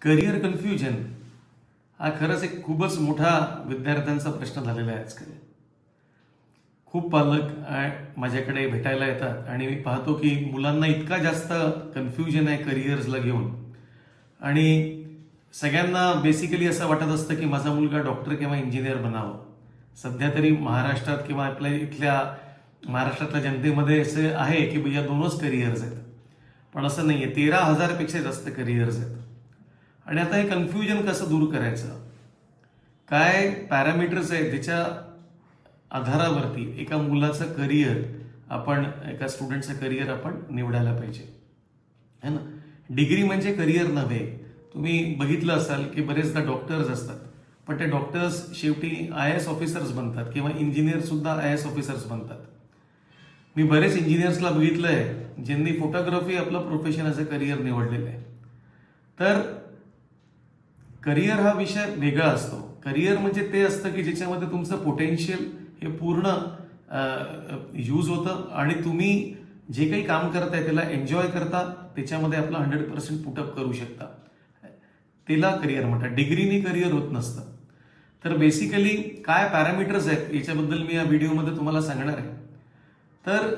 Career confusion हा खरंच एक खूपच मोठा विद्यार्थ्यांचा प्रश्न झालेला आहे आजकाल. खूप पालक माझ्याकडे भेटायला येतात आणि मी पाहतो की मुलांना इतका जास्त कन्फ्युजन आहे करिअर्सला घेऊन. आणि सगळ्यांना बेसिकली असं वाटत असतं की माझा मुलगा डॉक्टर किंवा इंजिनियर बनावं. सध्या तरी महाराष्ट्रात किंवा आपल्या इथल्या महाराष्ट्रातल्या जनतेमध्ये असं आहे की भैया दोनच करिअर्स आहेत. पण असं नाहीये, 13,000 पेक्षा जास्त करिअर्स आहेत. आणि आता हे कन्फ्युजन कसं दूर करायचं, काय पॅरामीटर्स आहेत ज्याच्या आधारावरती एका मुलाचं करिअर आपण, एका स्टुडंटचं करिअर आपण निवडायला पाहिजे, है ना. डिग्री म्हणजे करिअर नव्हे. तुम्ही बघितलं असाल की बरेचदा डॉक्टर्स असतात, पण ते डॉक्टर्स शेवटी IAS ऑफिसर्स बनतात किंवा इंजिनियर सुद्धा IAS ऑफिसर्स बनतात. मी बरेच इंजिनियर्सला बघितलंय ज्यांनी फोटोग्राफी आपलं प्रोफेशन ॲज अ करिअर निवडलेलं आहे. तर करिअर हा विषय वेगळा असतो. करिअर म्हणजे ते असतं की ज्याच्यामध्ये तुमचं पोटेन्शियल हे पूर्ण यूज होतं आणि तुम्ही जे काही काम करताय त्याला एन्जॉय करता, त्याच्यामध्ये आपलं 100% पुटअप करू शकता. त्याला करिअर म्हणतात. डिग्रीनी करिअर होत नसतं. तर बेसिकली काय पॅरामीटर्स आहेत याच्याबद्दल मी या व्हिडिओमध्ये तुम्हाला सांगणार आहे. तर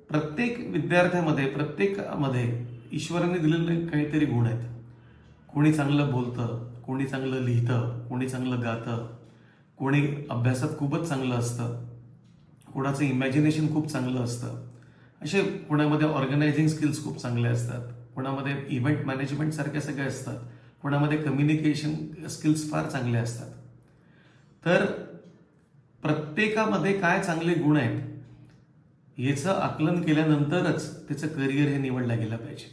प्रत्येक विद्यार्थ्यामध्ये, प्रत्येकामध्ये ईश्वराने दिलेले काहीतरी गुण आहेत. कोणी चांगलं बोलतं, कोणी चांगलं लिहितं, कोणी चांगलं गातं, कोणी अभ्यासात खूपच चांगलं असतं, कोणाचं इमॅजिनेशन खूप चांगलं असतं, असे कोणामध्ये ऑर्गनायझिंग स्किल्स खूप चांगले असतात, कोणामध्ये इव्हेंट मॅनेजमेंट सारखे सगळे असतात, कोणामध्ये कम्युनिकेशन स्किल्स फार चांगले असतात. तर प्रत्येकामध्ये काय चांगले गुण आहेत याचं आकलन केल्यानंतरच त्याचं करिअर हे निवडलं गेलं पाहिजे.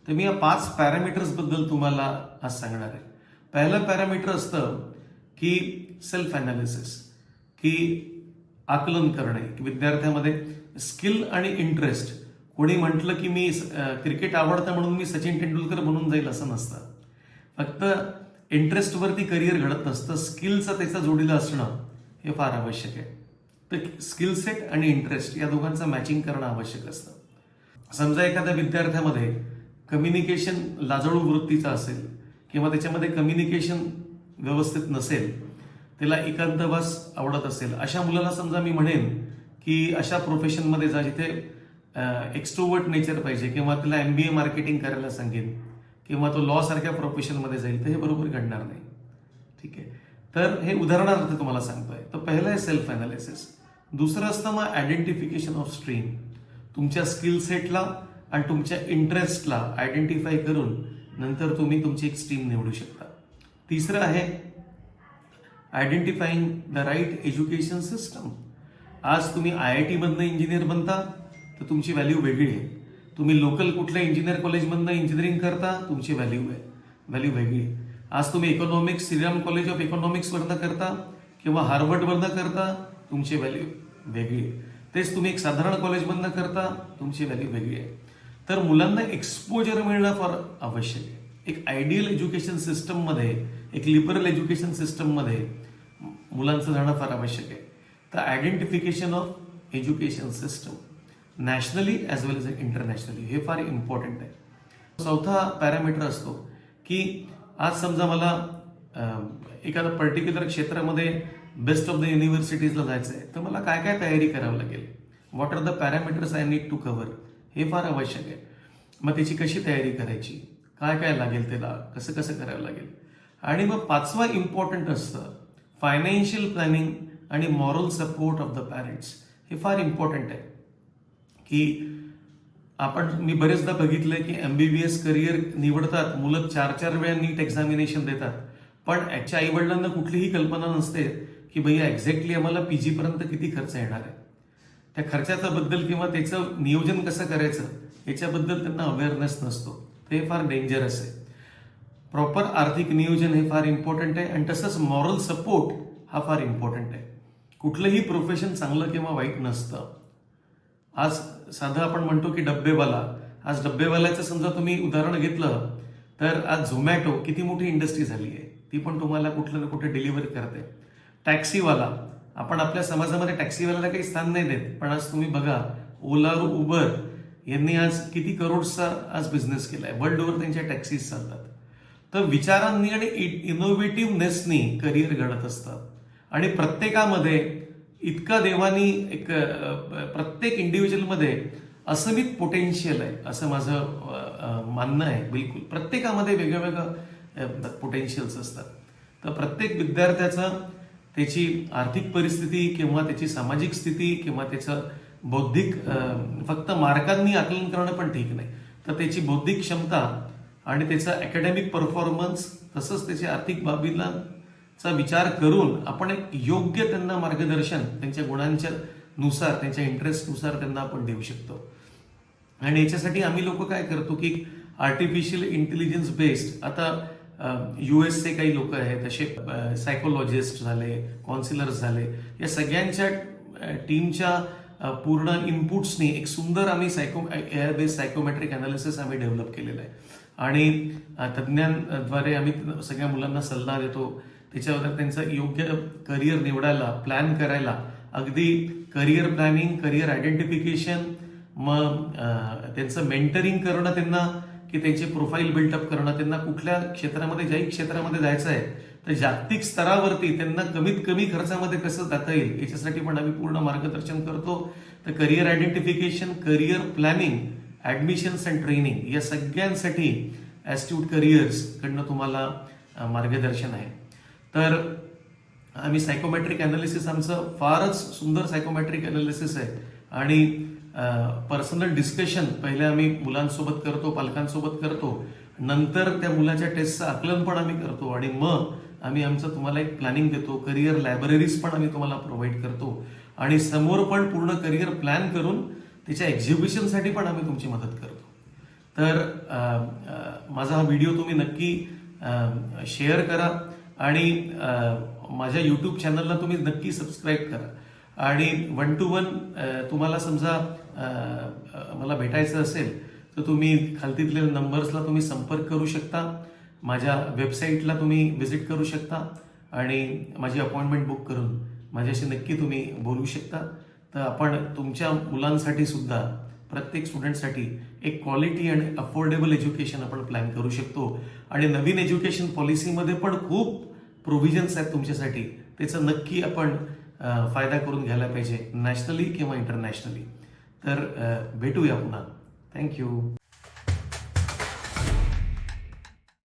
तर मी या 5 पॅरामीटर्सबद्दल तुम्हाला आज सांगणार आहे. पहिलं पॅरामीटर असतं की सेल्फ अनालिसिस, की आकलन करणे. विद्यार्थ्यामध्ये स्किल आणि इंटरेस्ट. कोणी म्हटलं की मी क्रिकेट आवडतं म्हणून मी सचिन तेंडुलकर बनून जाईल असं नसतं. फक्त इंटरेस्टवरती करिअर घडत नसतं. स्किलचं त्याचा जोडीला असणं हे फार आवश्यक आहे. तर स्किल सेट आणि इंटरेस्ट या दोघांचं मॅचिंग करणं आवश्यक असतं. समजा एखाद्या विद्यार्थ्यामध्ये कम्युनिकेशन लाजळू वृत्तीचं असेल किंवा त्याच्यामध्ये कम्युनिकेशन व्यवस्थित नसेल, त्याला एकांतवास आवडत असेल, अशा मुलाला समजा मी म्हणेन की अशा प्रोफेशनमध्ये जा जिथे एक्स्ट्रोवर्ट नेचर पाहिजे, किंवा त्याला MBA मार्केटिंग करायला सांगेन किंवा तो लॉ सारख्या प्रोफेशनमध्ये जाईल, तर हे बरोबर घडणार नाही. ठीक आहे. तर हे उदाहरणार्थ तुम्हाला सांगतोय. तर पहिलं आहे सेल्फ अनालिसिस. दुसरं असतं मग आयडेंटिफिकेशन ऑफ स्ट्रीम. तुमच्या स्किल सेटला आणि तुमच्या इंटरेस्टला आयडेंटिफाय करून नंतर तुम्ही तुमची एक स्ट्रीम निवडू शकता. तिसरं आहे identifying the right education system. आज तुम्ही IIT मधनं इंजिनियर बनता तर तुमची व्हॅल्यू वेगळी आहे. तुम्ही लोकल कुठल्या इंजिनियर कॉलेजमधनं इंजिनिअरिंग करता, तुमची व्हॅल्यू वेगळी आहे. आज तुम्ही इकॉनॉमिक्स श्रीराम कॉलेज ऑफ इकॉनॉमिक्सवरनं करता किंवा हार्वर्डवरनं करता, तुमची व्हॅल्यू वेगळी आहे. तेच तुम्ही एक साधारण कॉलेजमधनं करता, तुमची व्हॅल्यू वेगळी आहे. तर मुलांना एक्सपोजर मिळणं फार आवश्यक आहे. एक आयडियल एज्युकेशन सिस्टममध्ये, एक लिबरल एज्युकेशन सिस्टममध्ये मुलांचं जाणं फार आवश्यक आहे. तर identification of education system nationally as well as internationally हे फार इम्पॉर्टंट आहे. चौथा पॅरामीटर असतो की आज समजा मला एखाद्या पर्टिक्युलर क्षेत्रामध्ये बेस्ट ऑफ द युनिव्हर्सिटीजला जायचं आहे, तर मला काय काय तयारी करावी लागेल. What are the parameters I need to cover, हे फार आवश्यक आहे. मग त्याची कशी तयारी करायची, काय काय लागेल, त्याला कसं कसं करावं लागेल. आणि मग 5वा इम्पॉर्टंट असतं फायनान्शियल प्लॅनिंग आणि moral support of the parents. हे फार इम्पॉर्टंट आहे की मी बरेचदा बघितलंय की MBBS करिअर निवडतात मुलं, 4-4 वेळा नीट एक्झामिनेशन देतात, पण याच्या आईवडिलांना कुठलीही कल्पना नसते की भैया एक्झॅक्टली आम्हाला PG पर्यंत किती खर्च येणार आहे. त्या खर्चाचा बद्दल किंवा त्याचं नियोजन कसं करायचं याच्याबद्दल त्यांना अवेअरनेस नसतो. ते फार डेंजरस आहे. प्रॉपर आर्थिक नियोजन हे फार इम्पॉर्टंट आहे. आणि तसंच मॉरल सपोर्ट हा फार इम्पॉर्टंट आहे. कुठलंही प्रोफेशन चांगलं किंवा वाईट नसतं. आज साधं आपण म्हणतो की डब्बेवाला, आज डब्बेवाल्याचं समजा तुम्ही उदाहरण घेतलं तर आज झोमॅटो किती मोठी इंडस्ट्री झाली आहे, ती पण तुम्हाला कुठलं ना कुठे डिलिव्हरी करते. टॅक्सीवाला, आपण आपल्या समाजामध्ये टॅक्सीवाल्याला काही स्थान नाही देत, पण आज तुम्ही बघा ओला, उबर यांनी आज किती करोडचा आज बिझनेस केलाय. वर्ल्ड ओव्हर त्यांच्या टॅक्सीज चालतात. तर विचारांनी आणि इनोव्हेटिव्हनेसनी करिअर घडत असतं. आणि प्रत्येकामध्ये इतका देवानी प्रत्येक इंडिव्हिज्युअलमध्ये असीमित पोटेन्शियल आहे असं माझं मानणं आहे. बिलकुल प्रत्येकामध्ये वेगळं पोटेन्शियल्स असतात. तर प्रत्येक विद्यार्थ्याचं त्याची आर्थिक परिस्थिती किंवा त्याची सामाजिक स्थिती किंवा त्याचं बौद्धिक फक्त मार्कांनी आकलन करणं पण ठीक नाही, तर त्याची बौद्धिक क्षमता आणि त्याचा अकॅडमिक परफॉर्मन्स तसंच त्याच्या आर्थिक बाबींचा विचार करून आपण एक योग्य त्यांना मार्गदर्शन त्यांच्या गुणांच्या नुसार त्यांच्या इंटरेस्टनुसार त्यांना आपण देऊ शकतो. आणि याच्यासाठी आम्ही लोक काय करतो की आर्टिफिशियल इंटेलिजन्स बेस्ड आता यूएसचे काही लोक आहेत, तसे सायकोलॉजिस्ट झाले, काउन्सिलर्स झाले, या सगळ्यांच्या टीमच्या पूर्ण इनपुट्सनी एक सुंदर आम्ही एआय बेस्ड सायकोमेट्रिक अनालिसिस आम्ही डेव्हलप केलेलं आहे. आणि तज्ज्ञांद्वारे आम्ही सगळ्या मुलांना सल्ला देतो. त्याच्यावर त्यांचं योग्य करिअर निवडायला, प्लॅन करायला, अगदी करिअर प्लॅनिंग, करिअर आयडेंटिफिकेशन, मग त्यांचं मेंटरिंग करणं त्यांना, की त्यांचे प्रोफाईल बिल्डअप करणं, त्यांना कुठल्या क्षेत्रामध्ये ज्याही क्षेत्रामध्ये जायचं आहे तर जागतिक स्तरावरती त्यांना कमीत कमी खर्चामध्ये कसं जाता येईल याच्यासाठी पण आम्ही पूर्ण मार्गदर्शन करतो. तर career identification, career planning, admissions and training या सगळ्यांसाठी ॲस्ट्यूट करिअर्स कडनं तुम्हाला मार्गदर्शन आहे. तर आम्ही सायकोमेट्रिक अनालिसिस, आमचं फारच सुंदर सायकोमेट्रिक अनालिसिस आहे. आणि पर्सनल डिस्कशन पहिले आम्ही मुलांसोबत करतो, पालकांसोबत करतो, नंतर त्या मुलाच्या टेस्टचं आकलन पण आम्ही करतो आणि मग आम्ही आमचं तुम्हाला एक प्लॅनिंग देतो. करिअर लायब्ररीज पण आम्ही तुम्हाला प्रोव्हाइड करतो आणि समोर पण पूर्ण करिअर प्लॅन करून त्याच्या एक्झिक्युशनसाठी पण आम्ही तुमची मदत करतो. तर माझा हा व्हिडिओ तुम्ही नक्की शेअर करा आणि माझ्या यूट्यूब चॅनलला तुम्ही नक्की सबस्क्राईब करा. आणि 1 to 1 तुम्हाला समजा मला भेटायचं असेल तर तुम्ही खालती दिलेल्या नंबर्सला तुम्ही संपर्क करू शकता. माझ्या वेबसाईटला तुम्ही व्हिजिट करू शकता आणि माझी अपॉइंटमेंट बुक करून माझ्याशी नक्की तुम्ही बोलू शकता. तर आपण तुमच्या मुलांसाठी सुद्धा, प्रत्येक स्टुडंटसाठी एक क्वालिटी आणि अफोर्डेबल एज्युकेशन आपण प्लॅन करू शकतो. आणि नवीन एज्युकेशन पॉलिसीमध्ये पण खूप प्रोव्हिजन्स आहेत तुमच्यासाठी. त्याचं नक्की आपण फायदा करून घ्यायला पाहिजे, नॅशनली किंवा इंटरनॅशनली. तर भेटूया पुन्हा. थँक्यू.